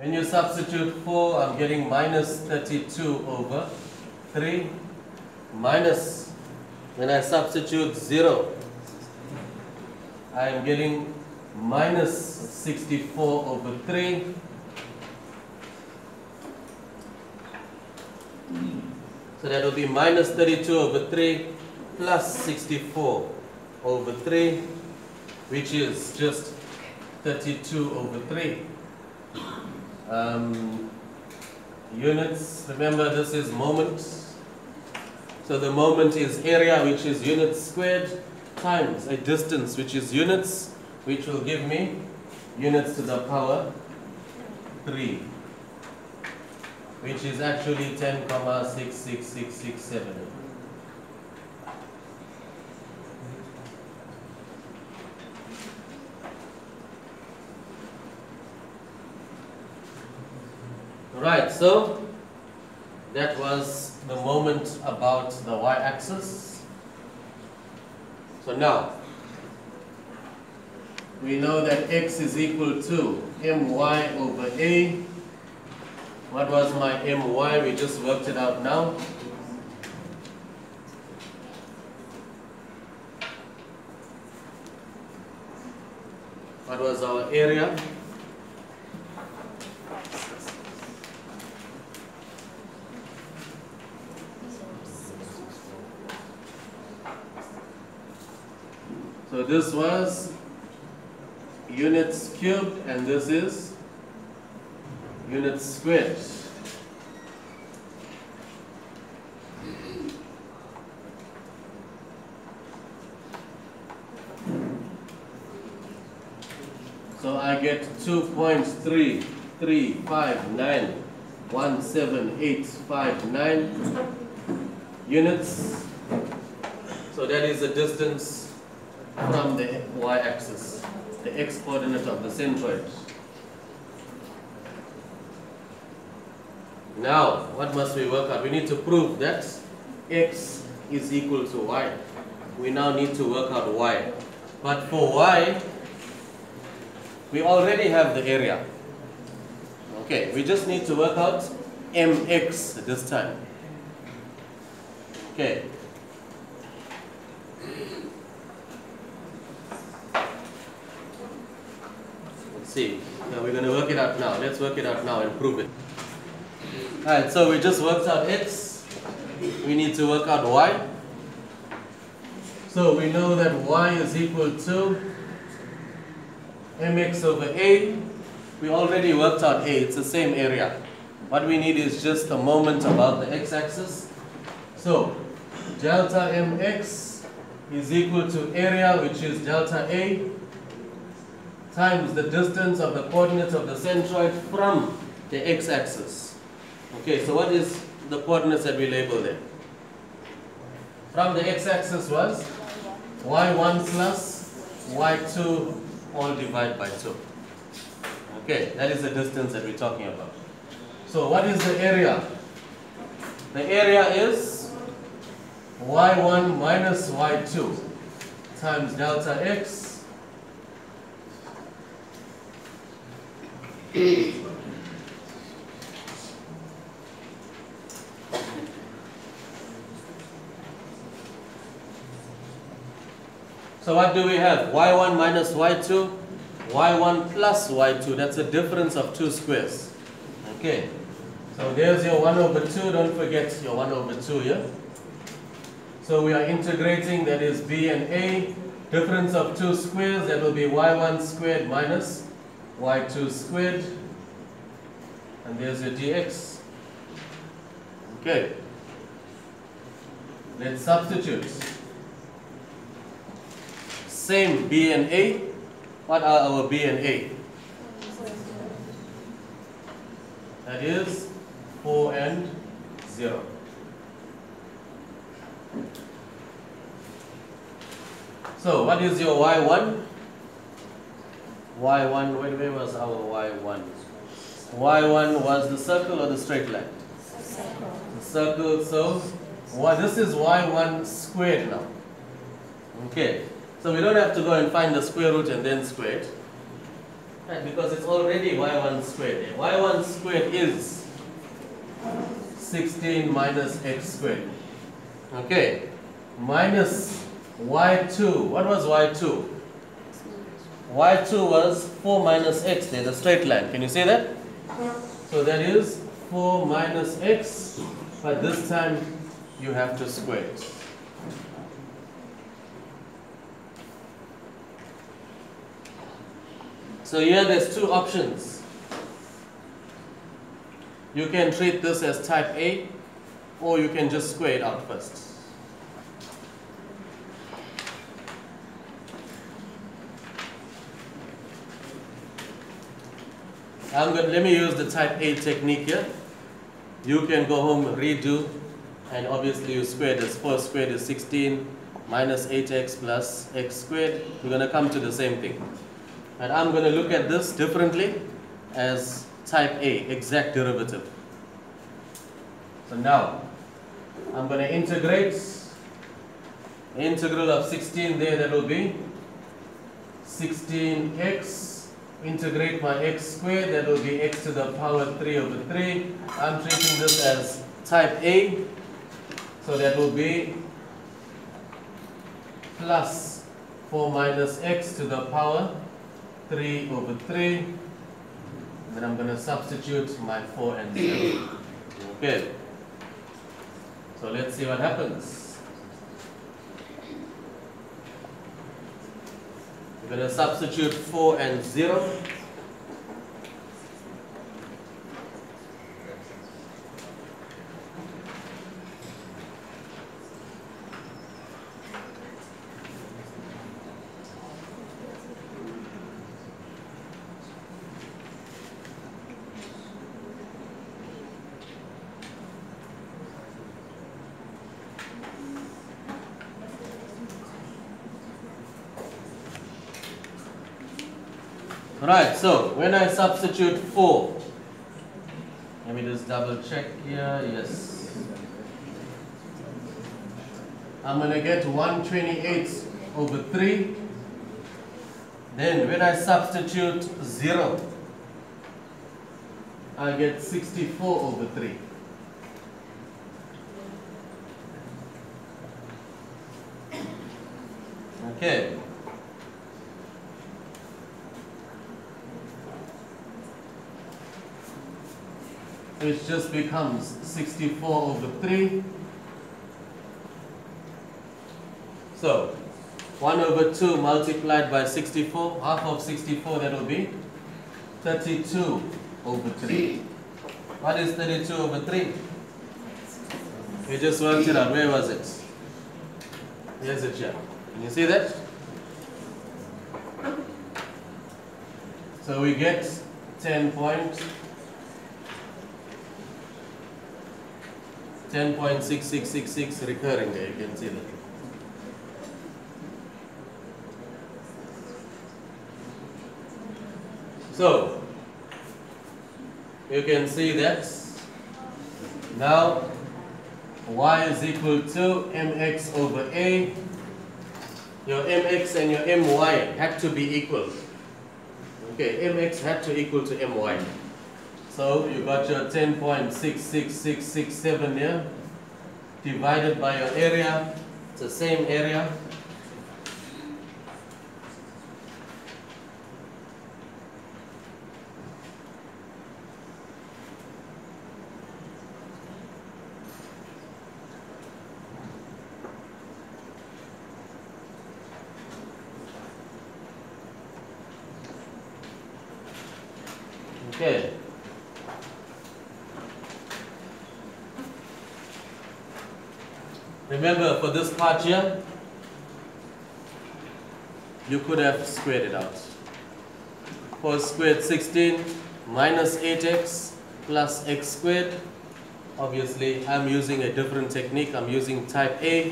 When you substitute 4, I'm getting minus 32 over 3 minus, when I substitute 0, I am getting minus 64 over 3. So that will be minus 32 over 3 plus 64 over 3, which is just 32 over 3. Units, remember this is moment. So the moment is area, which is units squared, times a distance, which is units, which will give me units to the power 3, which is actually 10,66667. Right, so that was the moment about the y-axis. So now, we know that x is equal to my over a. What was my my? We just worked it out now. What was our area? So this was units cubed and this is units squared. So I get 2.335917859 units. So that is the distance from the y-axis, the x-coordinate of the centroid. Now, what must we work out? We need to prove that x is equal to y. We now need to work out y. But for y, we already have the area. Okay, we just need to work out mx this time. Okay. See, now we're going to work it out now. Let's work it out now and prove it. Alright, so we just worked out x. We need to work out y. So we know that y is equal to mx over a. We already worked out a. It's the same area. What we need is just a moment about the x-axis. So delta mx is equal to area, which is delta a, times the distance of the coordinates of the centroid from the x-axis. Okay, so what is the coordinates that we label there? From the x-axis was y1 plus y2 all divided by 2. Okay, that is the distance that we're talking about. So what is the area? The area is y1 minus y2 times delta x So what do we have? y1 minus y2, y1 plus y2. That's a difference of 2 squares. Okay. So there's your 1 over 2. Don't forget your 1 over 2 here. So we are integrating, that is b and a. Difference of 2 squares, that will be y1 squared minus y2 squared. And there's your dx. Okay. Let's substitute. Same b and a. What are our b and a? That is 4 and 0. So what is your y1? y1, where was our y1? y1 was the circle or the straight line? Circle. The circle, so this is y1 squared now. Okay, so we don't have to go and find the square root and then square it. Right, because it's already y1 squared there. y1 squared is 16 minus x squared. Okay, minus y2. What was y2? y2 was 4 minus x. There's a straight line. Can you see that? So that is 4 minus x, but this time you have to square it. So here there's two options. You can treat this as type A, or you can just square it out first. Let me use the type A technique here. You can go home, redo, and obviously you square this. 4 squared is 16 minus 8x plus x squared. We're going to come to the same thing. And I'm going to look at this differently as type A, exact derivative. So now, I'm going to integrate. The integral of 16 there, that will be 16x. Integrate my x squared, that will be x to the power 3 over 3. I'm treating this as type A. So that will be plus 4 minus x to the power 3 over 3. And then I'm going to substitute my 4 and 0. Okay. So let's see what happens. We're going to substitute 4 and 0. Right, so when I substitute 4, let me just double check here, yes. I'm going to get 128 over 3. Then when I substitute 0, I get 64 over 3. Okay. It just becomes 64 over 3. So 1 over 2 multiplied by 64, half of 64, that will be 32 over 3. What is 32 over 3? We just worked it out. Where was it? Here's it here. Can you see that? So we get 10.6666 recurring there, you can see that. So, you can see that now y is equal to mx over a. Your mx and your my had to be equal. Okay, mx had to equal to my. So you got your 10.66667 here, divided by your area. It's the same area. Okay. Remember, for this part here, you could have squared it out. 4 squared 16 minus 8x plus x squared. Obviously, I'm using a different technique. I'm using type A,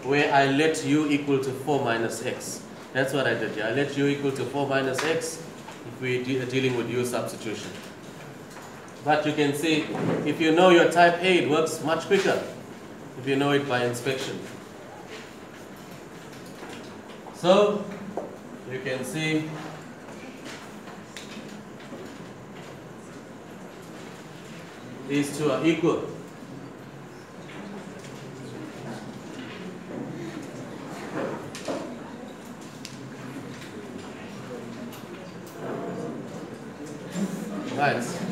where I let u equal to 4 minus x. That's what I did here. I let u equal to 4 minus x if we're dealing with u substitution. But you can see, if you know your type A, it works much quicker if you know it by inspection. So, you can see These two are equal. Right.